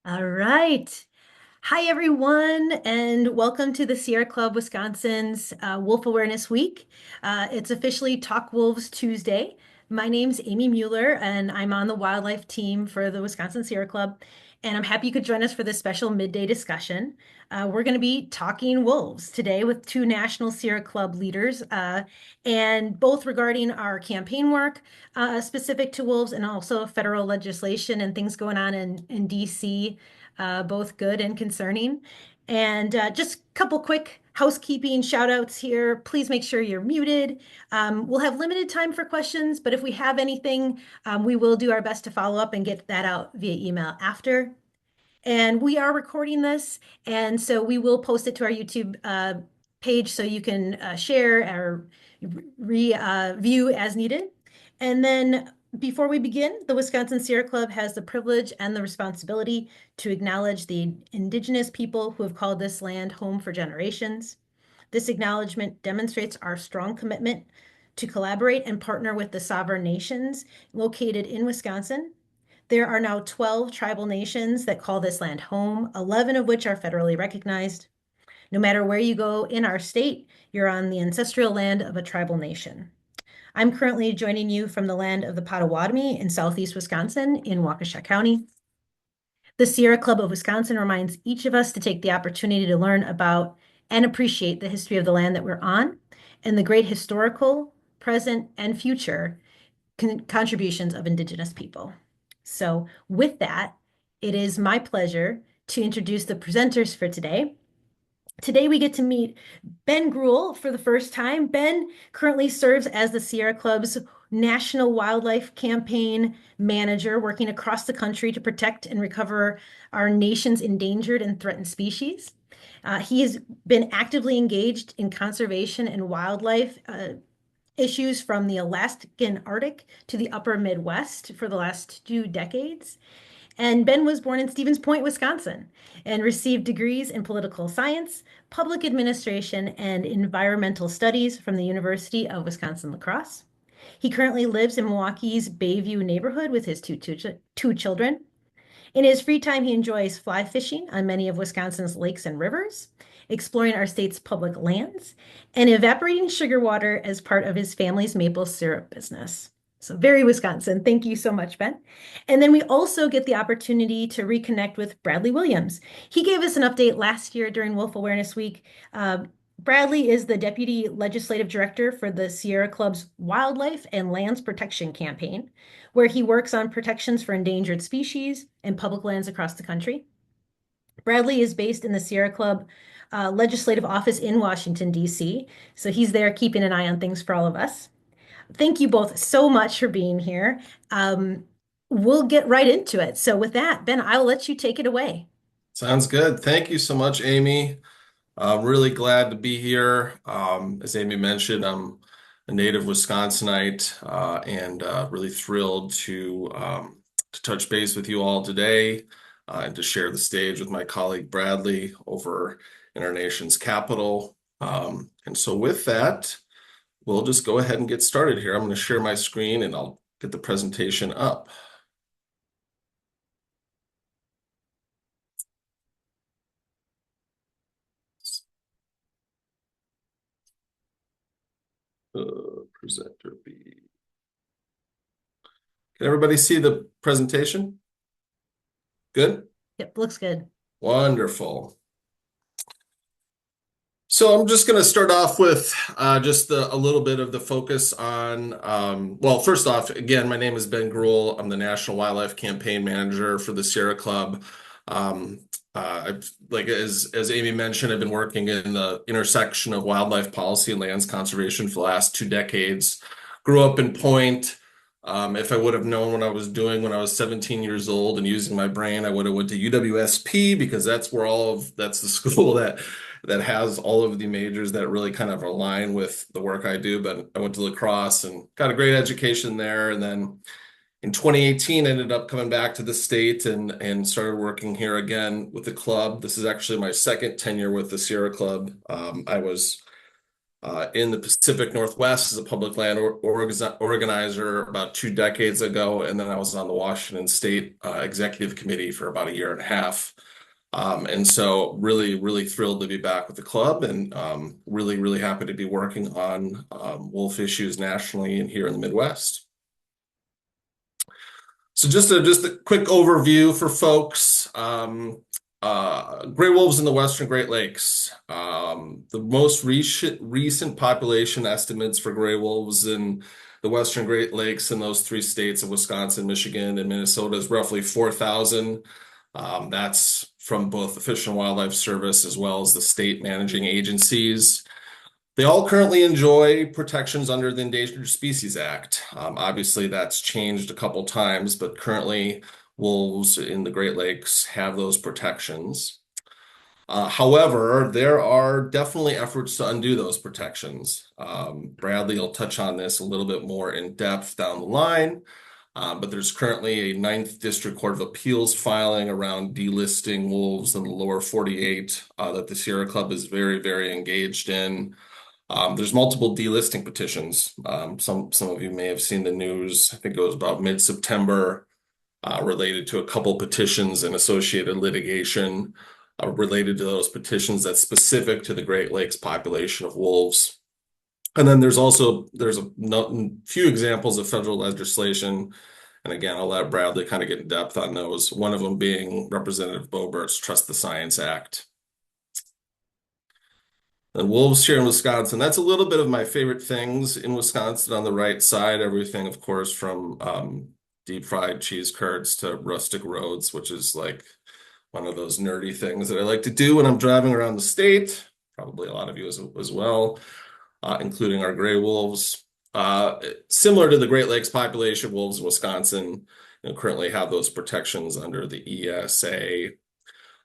All right. Hi, everyone, and welcome to the Sierra Club Wisconsin's Wolf Awareness Week. It's officially Talk Wolves Tuesday. My name's Amy Mueller, and I'm on the wildlife team for the Wisconsin Sierra Club. And I'm happy you could join us for this special midday discussion. We're going to be talking wolves today with two National Sierra Club leaders, and both regarding our campaign work specific to wolves and also federal legislation and things going on in D.C., both good and concerning. And just a couple quick housekeeping shout outs here. Please make sure you're muted. We'll have limited time for questions, but if we have anything, we will do our best to follow up and get that out via email after. And we are recording this, and so we will post it to our YouTube page so you can share or view as needed. And then before we begin, the Wisconsin Sierra Club has the privilege and the responsibility to acknowledge the indigenous people who have called this land home for generations. This acknowledgement demonstrates our strong commitment to collaborate and partner with the sovereign nations located in Wisconsin. There are now 12 tribal nations that call this land home, 11 of which are federally recognized. No matter where you go in our state, you're on the ancestral land of a tribal nation. I'm currently joining you from the land of the Potawatomi in southeast Wisconsin in Waukesha County. The Sierra Club of Wisconsin reminds each of us to take the opportunity to learn about and appreciate the history of the land that we're on and the great historical, present, and future contributions of Indigenous people. So, with that, it is my pleasure to introduce the presenters for today. Today, we get to meet Ben Greuel for the first time. Ben currently serves as the Sierra Club's National Wildlife Campaign Manager, working across the country to protect and recover our nation's endangered and threatened species. He has been actively engaged in conservation and wildlife issues from the Alaskan Arctic to the upper Midwest for the last 2 decades. And Ben was born in Stevens Point, Wisconsin, and received degrees in political science, public administration, and environmental studies from the University of Wisconsin-La Crosse. He currently lives in Milwaukee's Bayview neighborhood with his two children. In his free time, he enjoys fly fishing on many of Wisconsin's lakes and rivers, exploring our state's public lands, and evaporating sugar water as part of his family's maple syrup business. So very Wisconsin. Thank you so much, Ben. And then we also get the opportunity to reconnect with Bradley Williams. He gave us an update last year during Wolf Awareness Week. Bradley is the Deputy Legislative Director for the Sierra Club's Wildlife and Lands Protection Campaign, where he works on protections for endangered species and public lands across the country. Bradley is based in the Sierra Club legislative office in Washington, D.C., so he's there keeping an eye on things for all of us. Thank you both so much for being here. Um, we'll get right into it. So with that, Ben, I'll let you take it away. Sounds good. Thank you so much, Amy. I'm really glad to be here. As Amy mentioned, I'm a native Wisconsinite and really thrilled to touch base with you all today and to share the stage with my colleague Bradley over in our nation's capital. And so with that, we'll just go ahead and get started here. I'm going to share my screen and I'll get the presentation up. Presenter B. Can everybody see the presentation? Good? Yep, looks good. Wonderful. So I'm just going to start off with a little bit of the focus on, well, first off, again, my name is Ben Greuel. I'm the National Wildlife Campaign Manager for the Sierra Club. Like as Amy mentioned, I've been working in the intersection of wildlife policy and lands conservation for the last 2 decades. Grew up in Point. If I would have known what I was doing when I was 17 years old and using my brain, I would have went to UWSP because that's the school that has all of the majors that really kind of align with the work I do. But I went to La Crosse and got a great education there. And then in 2018, I ended up coming back to the state and started working here again with the club. This is actually my second tenure with the Sierra Club. I was in the Pacific Northwest as a public land organizer about 2 decades ago, and then I was on the Washington State Executive Committee for about a year and a half. And so really, really thrilled to be back with the club and really, really happy to be working on wolf issues nationally and here in the Midwest. So just a quick overview for folks. Gray wolves in the Western Great Lakes. The most recent population estimates for gray wolves in the Western Great Lakes in those three states of Wisconsin, Michigan, and Minnesota is roughly 4,000. That's from both the Fish and Wildlife Service as well as the state managing agencies. They all currently enjoy protections under the Endangered Species Act. Obviously, that's changed a couple times, but currently wolves in the Great Lakes have those protections. However, there are definitely efforts to undo those protections. Bradley will touch on this a little bit more in depth down the line, but there's currently a Ninth District Court of Appeals filing around delisting wolves in the lower 48 that the Sierra Club is very, very engaged in. There's multiple delisting petitions. Some of you may have seen the news. I think it was about mid-September, related to a couple petitions and associated litigation related to those petitions that's specific to the Great Lakes population of wolves. And then there's a few examples of federal legislation. And again, I'll let Bradley kind of get in depth on those. One of them being Representative Bobert's Trust the Science Act. And wolves here in Wisconsin, that's a little bit of my favorite things in Wisconsin on the right side. Everything, of course, from deep fried cheese curds to rustic roads, which is like one of those nerdy things that I like to do when I'm driving around the state. Probably a lot of you as well, including our gray wolves. Similar to the Great Lakes population, wolves in Wisconsin, currently have those protections under the ESA.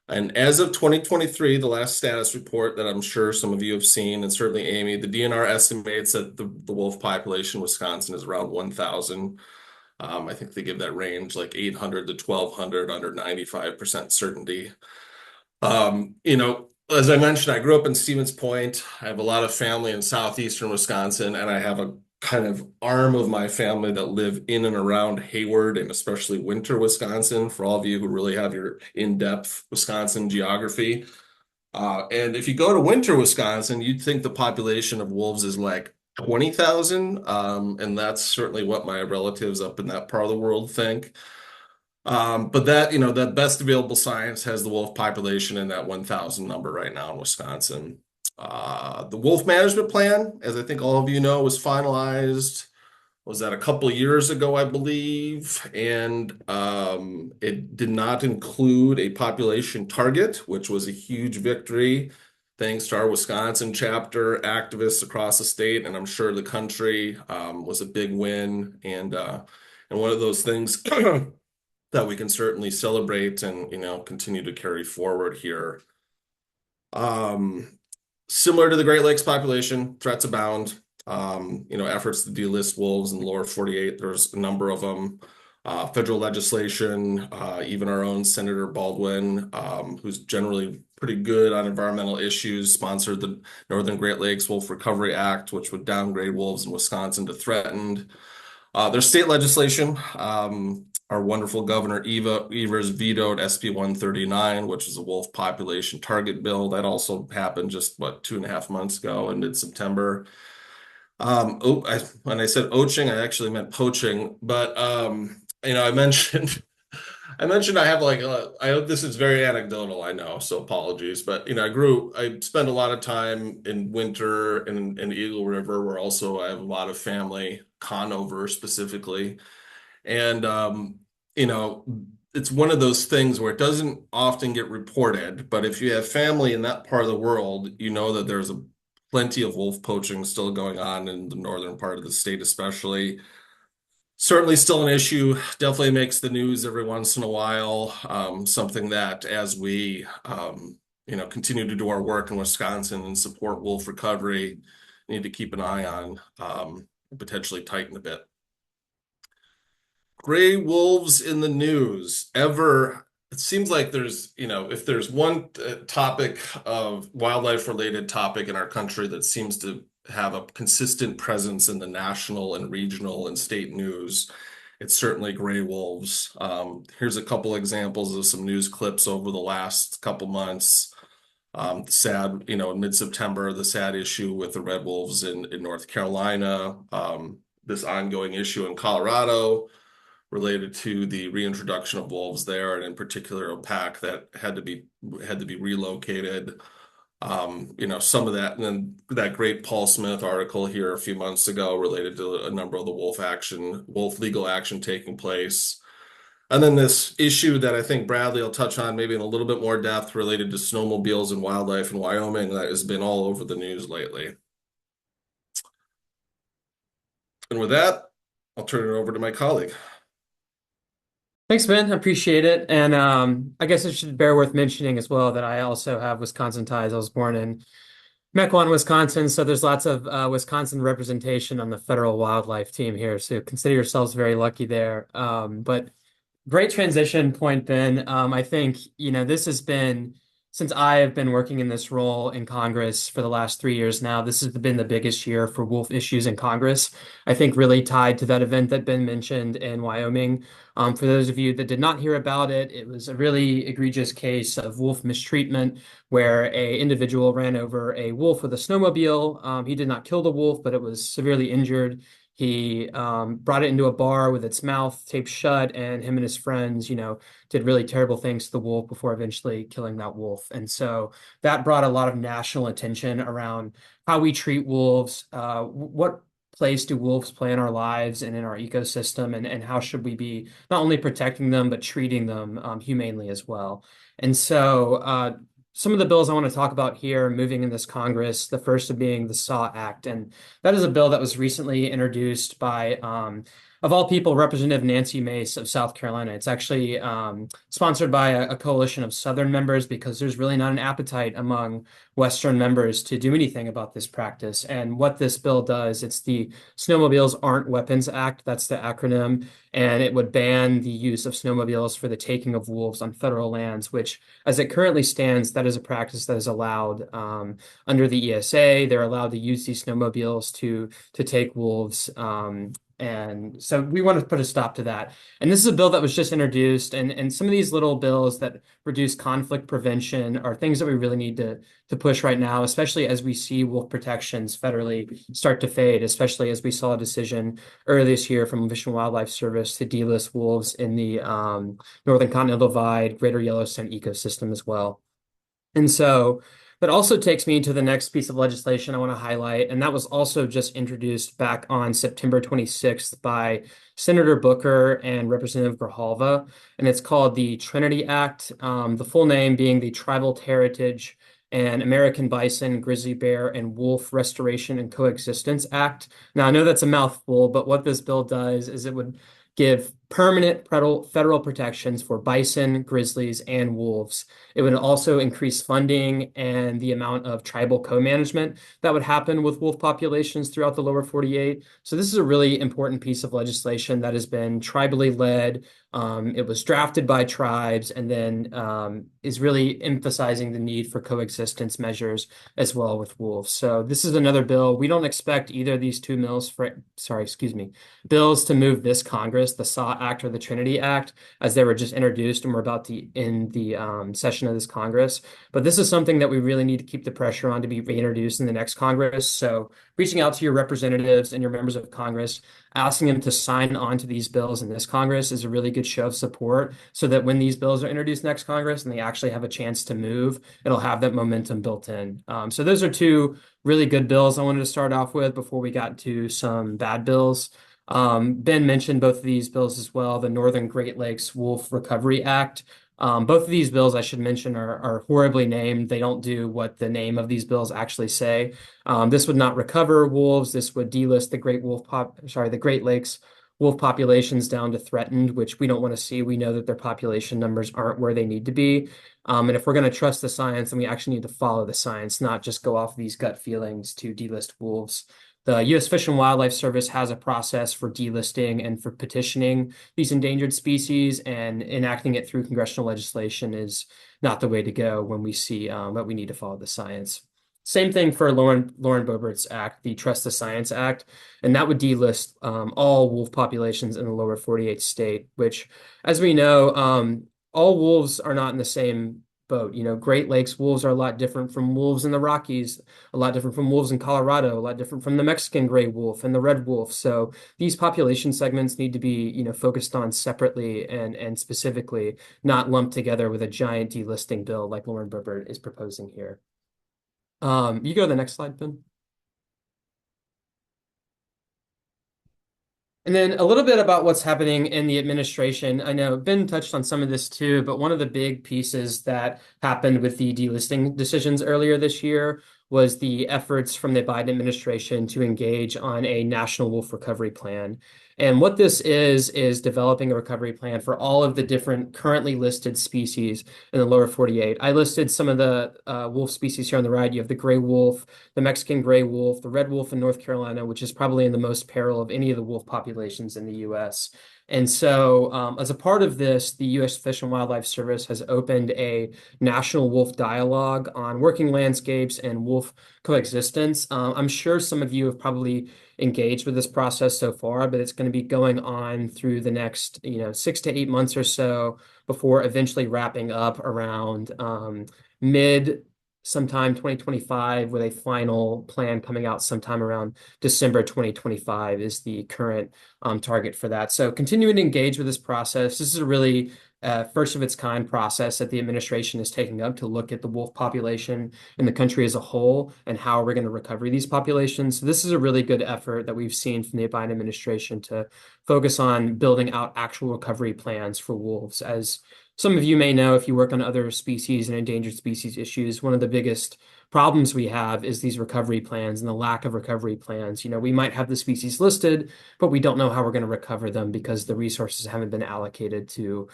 And as of 2023, the last status report that I'm sure some of you have seen, and certainly Amy, the DNR estimates that the wolf population in Wisconsin is around 1,000. I think they give that range like 800 to 1,200 under 95% certainty. As I mentioned, I grew up in Stevens Point. I have a lot of family in southeastern Wisconsin, and I have a kind of arm of my family that live in and around Hayward and especially Winter, Wisconsin, for all of you who really have your in-depth Wisconsin geography. And if you go to Winter, Wisconsin, you'd think the population of wolves is like 20,000. And that's certainly what my relatives up in that part of the world think. But that best available science has the wolf population in that 1,000 number right now in Wisconsin. The wolf management plan, as I think all of you know, was finalized. Was that a couple of years ago, I believe, and it did not include a population target, which was a huge victory, thanks to our Wisconsin chapter, activists across the state, and I'm sure the country, was a big win, and one of those things that we can certainly celebrate and continue to carry forward here. Similar to the Great Lakes population, threats abound. Efforts to delist wolves in the lower 48, there's a number of them. Federal legislation, even our own Senator Baldwin, who's generally pretty good on environmental issues, sponsored the Northern Great Lakes Wolf Recovery Act, which would downgrade wolves in Wisconsin to threatened. There's state legislation. Our wonderful Governor Evers vetoed SB 139, which is a wolf population target bill. That also happened just, 2.5 months ago in mid-September. When I said oching, I actually meant poaching. But I mentioned I have this is very anecdotal, I know, so apologies. But I spent a lot of time in Winter in Eagle River, where also I have a lot of family, Conover specifically. And it's one of those things where it doesn't often get reported, but if you have family in that part of the world, you know that there's plenty of wolf poaching still going on in the northern part of the state, especially. Certainly still an issue, definitely makes the news every once in a while. Something that as we continue to do our work in Wisconsin and support wolf recovery, need to keep an eye on, potentially tighten a bit. Gray wolves in the news. It seems like if there's one topic of wildlife related topic in our country that seems to have a consistent presence in the national and regional and state news, it's certainly gray wolves. Here's a couple examples of some news clips over the last couple months. Sad, in mid-September, the sad issue with the red wolves in North Carolina, this ongoing issue in Colorado related to the reintroduction of wolves there, and in particular a pack that had to be relocated. Some of that, and then that great Paul Smith article here a few months ago related to a number of the wolf legal action taking place. And then this issue that I think Bradley will touch on maybe in a little bit more depth related to snowmobiles and wildlife in Wyoming that has been all over the news lately. And with that, I'll turn it over to my colleague. Thanks, Ben. I appreciate it. And I guess it should bear worth mentioning as well that I also have Wisconsin ties. I was born in Mequon, Wisconsin, so there's lots of Wisconsin representation on the federal wildlife team here. So consider yourselves very lucky there. But great transition point, Ben. I think, this has been, since I have been working in this role in Congress for the last 3 years now, this has been the biggest year for wolf issues in Congress. I think really tied to that event that Ben mentioned in Wyoming. For those of you that did not hear about it, it was a really egregious case of wolf mistreatment where a individual ran over a wolf with a snowmobile. He did not kill the wolf, but it was severely injured. He brought it into a bar with its mouth taped shut, and him and his friends, did really terrible things to the wolf before eventually killing that wolf. And so that brought a lot of national attention around how we treat wolves, what place do wolves play in our lives and in our ecosystem, and how should we be not only protecting them, but treating them humanely as well. And so some of the bills I want to talk about here moving in this Congress, the first of being the SAW Act. And that is a bill that was recently introduced by, of all people, Representative Nancy Mace of South Carolina. It's actually sponsored by a coalition of Southern members because there's really not an appetite among Western members to do anything about this practice. And what this bill does, it's the Snowmobiles Aren't Weapons Act. That's the acronym. And it would ban the use of snowmobiles for the taking of wolves on federal lands, which, as it currently stands, that is a practice that is allowed under the ESA. They're allowed to use these snowmobiles to take wolves. And so we want to put a stop to that. And this is a bill that was just introduced, and some of these little bills that reduce conflict prevention are things that we really need to push right now, especially as we see wolf protections federally start to fade, especially as we saw a decision earlier this year from Fish and Wildlife Service to delist wolves in the Northern Continental Divide, Greater Yellowstone ecosystem as well. And so that also takes me to the next piece of legislation I want to highlight, and that was also just introduced back on September 26th by Senator Booker and Representative Grijalva, and it's called the Trinity Act, the full name being the Tribal Heritage and American Bison, Grizzly Bear, and Wolf Restoration and Coexistence Act. Now, I know that's a mouthful, but what this bill does is it would give permanent federal protections for bison, grizzlies, and wolves. It would also increase funding and the amount of tribal co-management that would happen with wolf populations throughout the lower 48. So this is a really important piece of legislation that has been tribally led. It was drafted by tribes and then is really emphasizing the need for coexistence measures as well with wolves. So this is another bill. We don't expect either of these two bills to move this Congress, the SAW Act or the Trinity Act, as they were just introduced and we're about to end the session of this Congress. But this is something that we really need to keep the pressure on to be reintroduced in the next Congress. So reaching out to your representatives and your members of Congress, asking them to sign on to these bills in this Congress is a really good show of support so that when these bills are introduced next Congress and they actually have a chance to move, it'll have that momentum built in. So those are two really good bills I wanted to start off with before we got to some bad bills. Ben mentioned both of these bills as well, the Northern Great Lakes Wolf Recovery Act. Both of these bills, I should mention, are horribly named. They don't do what the name of these bills actually say. This would not recover wolves. This would delist the Great Lakes wolf populations down to threatened, which we don't want to see. We know that their population numbers aren't where they need to be. And if we're going to trust the science, then we actually need to follow the science, not just go off these gut feelings to delist wolves. The U.S. Fish and Wildlife Service has a process for delisting and for petitioning these endangered species, and enacting it through congressional legislation is not the way to go when we see that we need to follow the science. Same thing for Lauren Boebert's act, the Trust the Science Act, and that would delist all wolf populations in the lower 48 state, which, as we know, all wolves are not in the same boat. You know, Great Lakes wolves are a lot different from wolves in the Rockies, a lot different from wolves in Colorado, a lot different from the Mexican gray wolf and the red wolf. So these population segments need to be, you know, focused on separately and specifically, not lumped together with a giant delisting bill like Lauren Boebert is proposing here. You go to the next slide, Ben. And then a little bit about what's happening in the administration. I know Ben touched on some of this too, but one of the big pieces that happened with the delisting decisions earlier this year was the efforts from the Biden administration to engage on a national wolf recovery plan. And what this is developing a recovery plan for all of the different currently listed species in the lower 48. I listed some of the wolf species here on the right. You have the gray wolf, the Mexican gray wolf, the red wolf in North Carolina, which is probably in the most peril of any of the wolf populations in the U.S. And so, as a part of this, the U.S. Fish and Wildlife Service has opened a national wolf dialogue on working landscapes and wolf coexistence. I'm sure some of you have probably engaged with this process so far, but it's going to be going on through the next, 6 to 8 months or so before eventually wrapping up around mid sometime 2025 with a final plan coming out sometime around December 2025 is the current target for that. So continuing to engage with this process. This is a really first of its kind process that the administration is taking up to look at the wolf population in the country as a whole and how we're going to recover these populations. So this is a really good effort that we've seen from the Biden administration to focus on building out actual recovery plans for wolves. As some of you may know, if you work on other species and endangered species issues, one of the biggest problems we have is these recovery plans and the lack of recovery plans. You know, we might have the species listed, but we don't know how we're going to recover them because the resources haven't been allocated to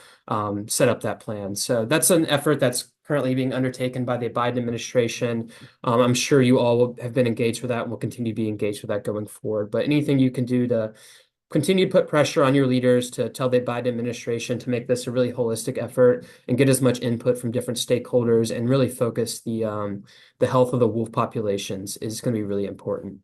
set up that plan. So that's an effort that's currently being undertaken by the Biden administration. I'm sure you all have been engaged with that and will continue to be engaged with that going forward. But anything you can do to continue to put pressure on your leaders to tell the Biden administration to make this a really holistic effort and get as much input from different stakeholders and really focus the health of the wolf populations is going to be really important.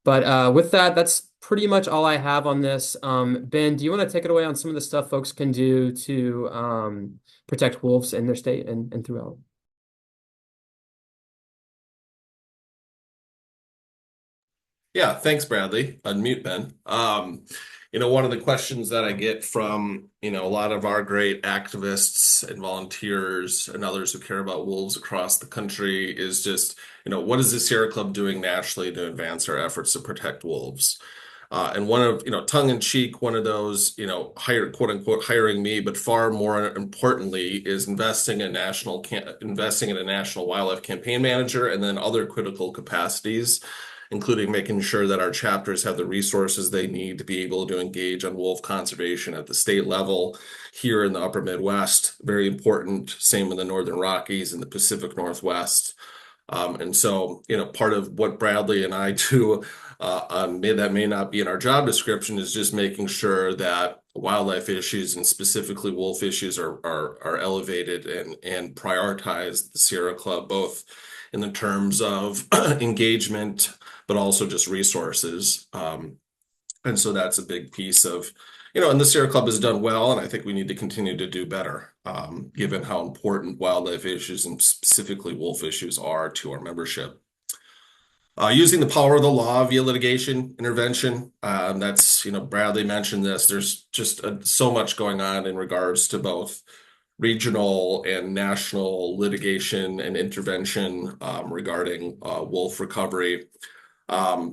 But with that, that's pretty much all I have on this. Ben, do you want to take it away on some of the stuff folks can do to protect wolves in their state and throughout? Yeah, thanks, Bradley. Unmute, Ben. One of the questions that I get from, a lot of our great activists and volunteers and others who care about wolves across the country is just, what is the Sierra Club doing nationally to advance our efforts to protect wolves? And one of, tongue in cheek, one of those, quote unquote, hiring me, but far more importantly is investing in a national wildlife campaign manager and then other critical capacities, including making sure that our chapters have the resources they need to be able to engage on wolf conservation at the state level here in the upper Midwest. Very important. Same in the Northern Rockies and the Pacific Northwest. And so, part of what Bradley and I do that may not be in our job description is just making sure that wildlife issues and specifically wolf issues are elevated and prioritized the Sierra Club, both in the terms of engagement, but also just resources. And so that's a big piece of, and the Sierra Club has done well, and I think we need to continue to do better, given how important wildlife issues and specifically wolf issues are to our membership. Using the power of the law via litigation intervention, that's, Bradley mentioned this, there's just so much going on in regards to both regional and national litigation and intervention regarding wolf recovery.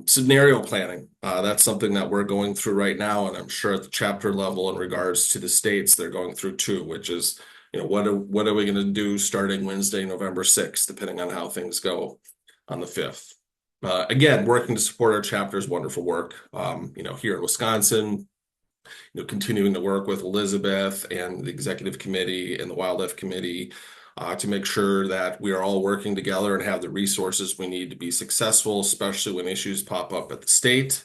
Scenario planning, that's something that we're going through right now, and I'm sure at the chapter level in regards to the states they're going through too, which is, what are we going to do starting Wednesday, November 6th, depending on how things go on the 5th. Again, working to support our chapter's wonderful work, here in Wisconsin, continuing to work with Elizabeth and the executive committee and the wildlife committee to make sure that we are all working together and have the resources we need to be successful, especially when issues pop up at the state.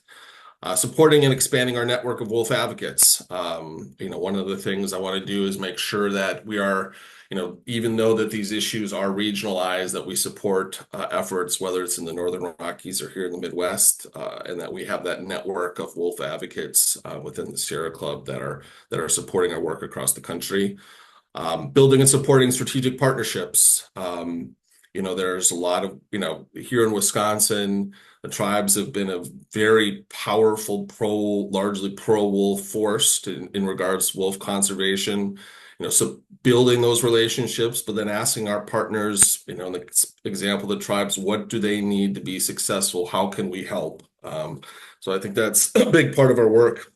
Supporting and expanding our network of wolf advocates. One of the things I want to do is make sure that we are, even though that these issues are regionalized, that we support efforts, whether it's in the Northern Rockies or here in the Midwest, and that we have that network of wolf advocates within the Sierra Club that are supporting our work across the country. Building and supporting strategic partnerships. There's a lot of, here in Wisconsin, the tribes have been a very powerful largely pro-wolf force in regards to wolf conservation. So building those relationships, but then asking our partners, in the example of the tribes, what do they need to be successful? How can we help? So I think that's a big part of our work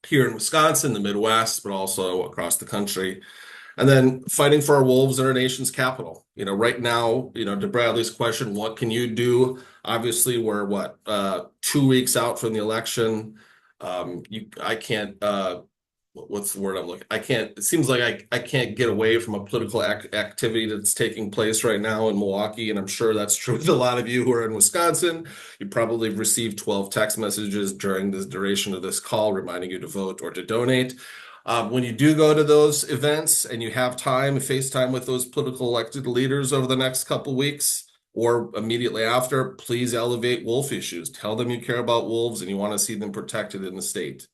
here in Wisconsin, the Midwest, but also across the country. And then fighting for our wolves in our nation's capital. Right now, to Bradley's question, what can you do? Obviously, we're 2 weeks out from the election. I can't, what's the word I'm looking? It seems like I can't get away from a political activity that's taking place right now in Milwaukee. And I'm sure that's true with a lot of you who are in Wisconsin. You probably received 12 text messages during the duration of this call reminding you to vote or to donate. When you do go to those events and you have time, FaceTime with those political elected leaders over the next couple of weeks or immediately after, please elevate wolf issues. Tell them you care about wolves and you want to see them protected in the state.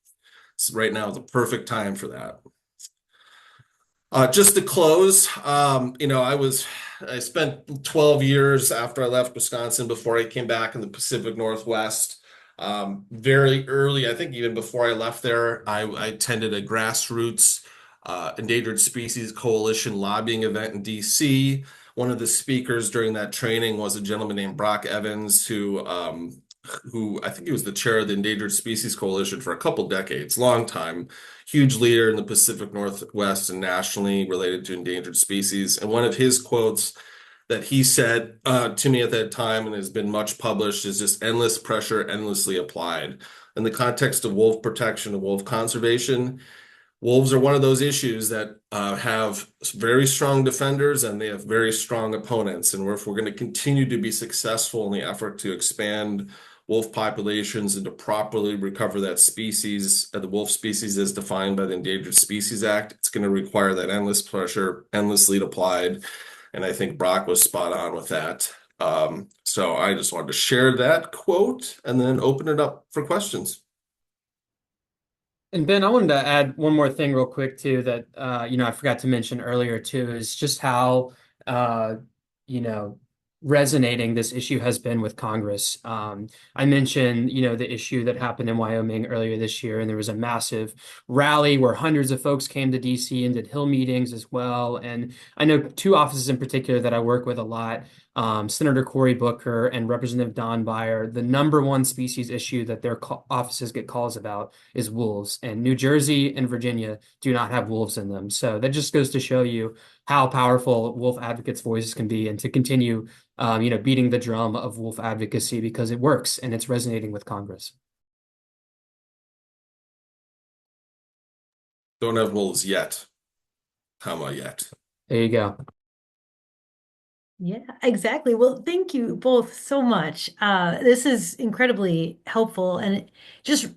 So right now is the perfect time for that. Just to close, I spent 12 years after I left Wisconsin before I came back in the Pacific Northwest. Very early, I think even before I left there, I attended a grassroots Endangered Species Coalition lobbying event in D.C. One of the speakers during that training was a gentleman named Brock Evans, who I think he was the chair of the Endangered Species Coalition for a couple decades, long time, huge leader in the Pacific Northwest and nationally related to endangered species. And one of his quotes that he said to me at that time and has been much published is just endless pressure, endlessly applied. In the context of wolf protection and wolf conservation, wolves are one of those issues that have very strong defenders and they have very strong opponents. And if we're going to continue to be successful in the effort to expand wolf populations and to properly recover that species, the wolf species as defined by the Endangered Species Act, it's going to require that endless pressure, endlessly applied. And I think Brock was spot on with that. So I just wanted to share that quote and then open it up for questions. And Ben, I wanted to add one more thing real quick too that I forgot to mention earlier too, is just how uh, you know resonating this issue has been with Congress. I mentioned the issue that happened in Wyoming earlier this year, and there was a massive rally where hundreds of folks came to DC and did Hill meetings as well. And I know two offices in particular that I work with a lot. Senator Cory Booker and Representative Don Beyer, the number one species issue that their offices get calls about is wolves. And New Jersey and Virginia do not have wolves in them. So that just goes to show you how powerful wolf advocates' voices can be, and to continue, beating the drum of wolf advocacy because it works and it's resonating with Congress. Don't have wolves yet, comma yet. There you go. Yeah, exactly. Well, thank you both so much. This is incredibly helpful and just,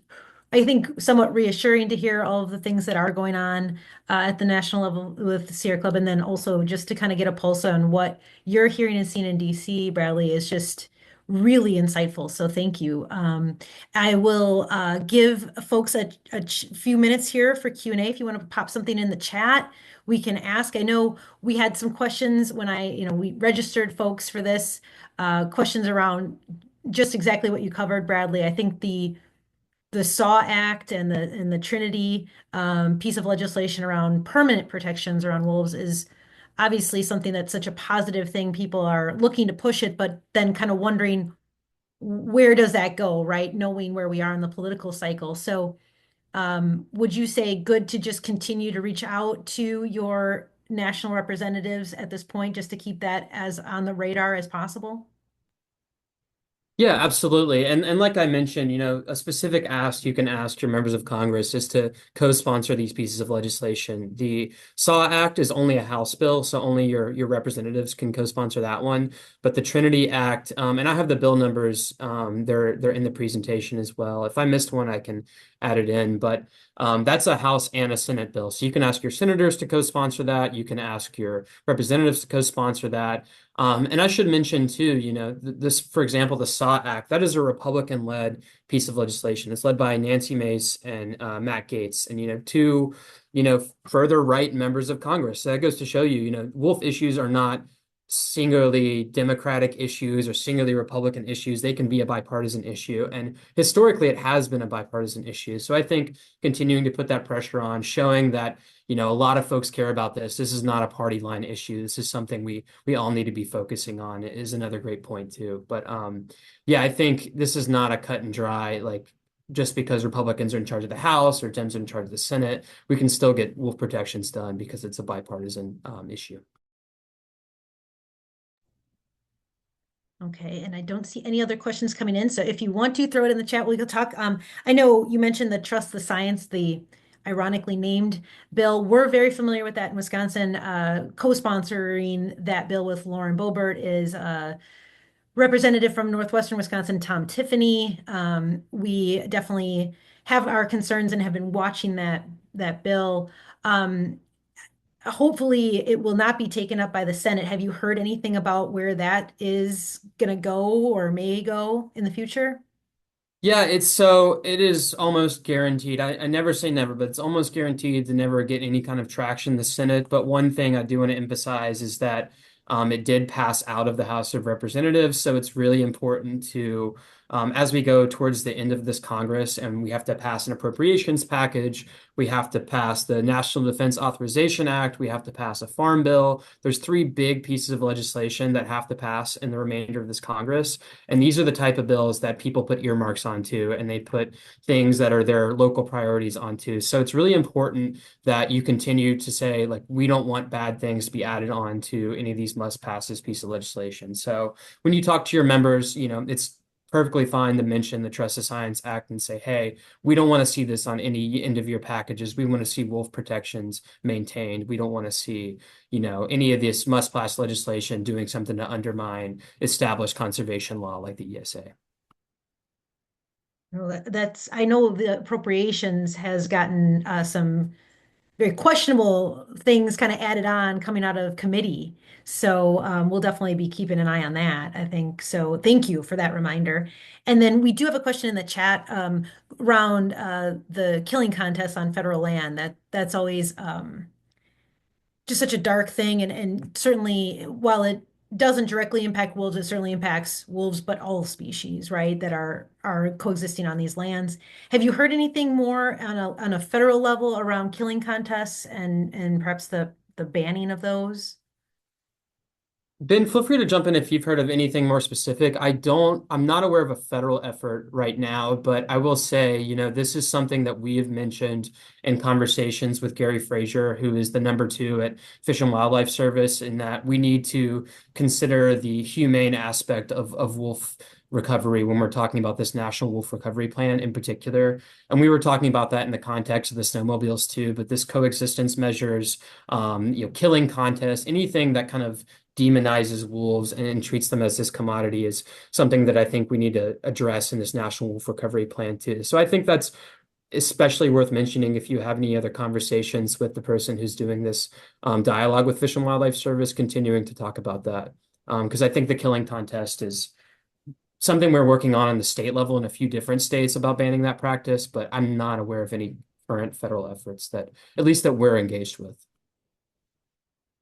I think, somewhat reassuring to hear all of the things that are going on at the national level with the Sierra Club, and then also just to kind of get a pulse on what you're hearing and seeing in DC, Bradley, is just really insightful. So thank you. I will give folks a few minutes here for Q&A. If you want to pop something in the chat, we can ask. I know we had some questions when we registered folks for this, questions around just exactly what you covered, Bradley. I think the SAW Act and the Trinity piece of legislation around permanent protections around wolves is obviously something that's such a positive thing. People are looking to push it, but then kind of wondering where does that go, right? Knowing where we are in the political cycle. So would you say good to just continue to reach out to your national representatives at this point, just to keep that as on the radar as possible? Yeah, absolutely. And like I mentioned, a specific ask you can ask your members of Congress is to co-sponsor these pieces of legislation. The SAW Act is only a House bill, so only your representatives can co-sponsor that one. But the Trinity Act, and I have the bill numbers, they're in the presentation as well. If I missed one, I can add it in. But that's a House and a Senate bill. So you can ask your senators to co-sponsor that. You can ask your representatives to co-sponsor that. And I should mention too, this, for example, the SAW Act, that is a Republican-led piece of legislation. It's led by Nancy Mace and Matt Gaetz, and two, further right members of Congress. So that goes to show you, wolf issues are not singularly Democratic issues or singularly Republican issues. They can be a bipartisan issue, and historically, it has been a bipartisan issue. So I think continuing to put that pressure on, showing that a lot of folks care about this. This is not a party line issue. This is something we all need to be focusing on. It is another great point too. But yeah, I think this is not a cut and dry, like just because Republicans are in charge of the House or Dems are in charge of the Senate, we can still get wolf protections done because it's a bipartisan issue. Okay, and I don't see any other questions coming in. So if you want to throw it in the chat, we can talk. I know you mentioned the Trust the Science, the ironically named bill. We're very familiar with that in Wisconsin. Co-sponsoring that bill with Lauren Boebert is Representative from Northwestern Wisconsin, Tom Tiffany. We definitely have our concerns and have been watching that bill. Hopefully it will not be taken up by the Senate. Have you heard anything about where that is going to go or may go in the future? Yeah, it is almost guaranteed. I never say never, but it's almost guaranteed to never get any kind of traction in the Senate. But one thing I do want to emphasize is that it did pass out of the House of Representatives. So it's really important to, as we go towards the end of this Congress and we have to pass an appropriations package, we have to pass the National Defense Authorization Act, we have to pass a farm bill. There's three big pieces of legislation that have to pass in the remainder of this Congress. And these are the type of bills that people put earmarks onto and they put things that are their local priorities onto. So it's really important that you continue to say, like, we don't want bad things to be added on to any of these must passes piece of legislation. So when you talk to your members, it's perfectly fine to mention the Trust the Science Act and say, hey, we don't want to see this on any end of year packages. We want to see wolf protections maintained. We don't want to see, any of this must pass legislation doing something to undermine established conservation law like the ESA. Well, I know the appropriations has gotten some very questionable things kind of added on coming out of committee. So we'll definitely be keeping an eye on that, I think. So thank you for that reminder. And then we do have a question in the chat around the killing contest on federal land. That's always just such a dark thing. And certainly, while it doesn't directly impact wolves, it certainly impacts wolves, but all species, right, that are coexisting on these lands. Have you heard anything more on a federal level around killing contests and perhaps the banning of those? Ben, feel free to jump in if you've heard of anything more specific. I'm not aware of a federal effort right now, but I will say, this is something that we have mentioned in conversations with Gary Frazier, who is the number two at Fish and Wildlife Service, in that we need to consider the humane aspect of wolf recovery when we're talking about this National Wolf Recovery Plan in particular. And we were talking about that in the context of the snowmobiles too, but this coexistence measures, killing contests, anything that kind of demonizes wolves and treats them as this commodity is something that I think we need to address in this National Wolf Recovery Plan too. So I think that's especially worth mentioning if you have any other conversations with the person who's doing this dialogue with Fish and Wildlife Service, continuing to talk about that. Because I think the killing contest is something we're working on the state level in a few different states about banning that practice, but I'm not aware of any current federal efforts that, at least that we're engaged with.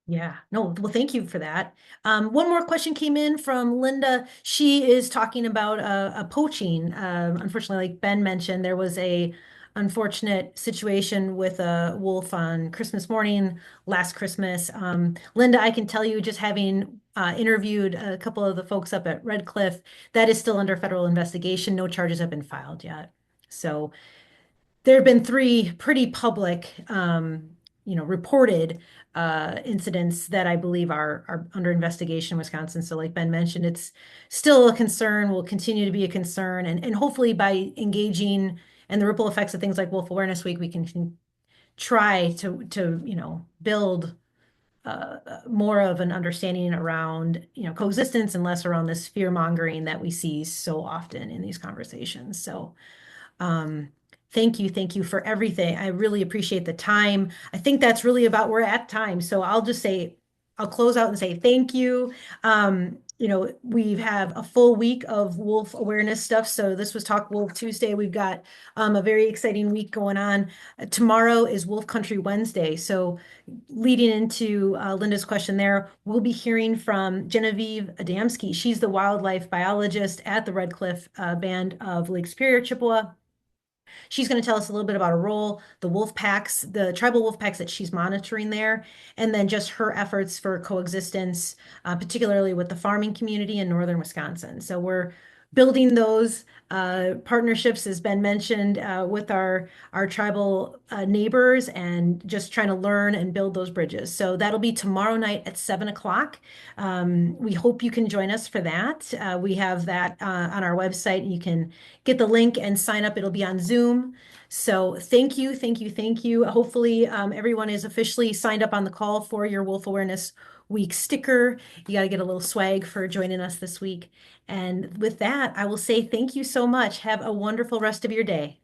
Yeah, no, well, thank you for that. One more question came in from Linda. She is talking about a poaching. Unfortunately, like Ben mentioned, there was a unfortunate situation with a wolf on Christmas morning last Christmas. Linda, I can tell you, just having interviewed a couple of the folks up at Red Cliff, that is still under federal investigation. No charges have been filed yet. So there have been three pretty public reported incidents that I believe are under investigation in Wisconsin. So like Ben mentioned, it's still a concern, will continue to be a concern. And hopefully by engaging and the ripple effects of things like Wolf Awareness Week, we can try to build more of an understanding around, coexistence and less around this fear mongering that we see so often in these conversations. So um, thank you for everything. I really appreciate the time. I think that's really about we're at time. So I'll close out and say thank you. We have a full week of wolf awareness stuff. So this was Talk Wolf Tuesday. We've got a very exciting week going on. Tomorrow is Wolf Country Wednesday. So leading into Linda's question there, we'll be hearing from Genevieve Adamski. She's the wildlife biologist at the Red Cliff Band of Lake Superior, Chippewa. She's going to tell us a little bit about her role, the wolf packs, the tribal wolf packs that she's monitoring there, and then just her efforts for coexistence, particularly with the farming community in northern Wisconsin. So we're building those partnerships, as Ben mentioned, with our tribal neighbors, and just trying to learn and build those bridges. So that'll be tomorrow night at 7 o'clock. We hope you can join us for that. We have that on our website. You can get the link and sign up. It'll be on Zoom. So thank you, thank you, thank you. Hopefully, everyone is officially signed up on the call for your Wolf Awareness Week sticker. You got to get a little swag for joining us this week. And with that, I will say thank you so much. Have a wonderful rest of your day.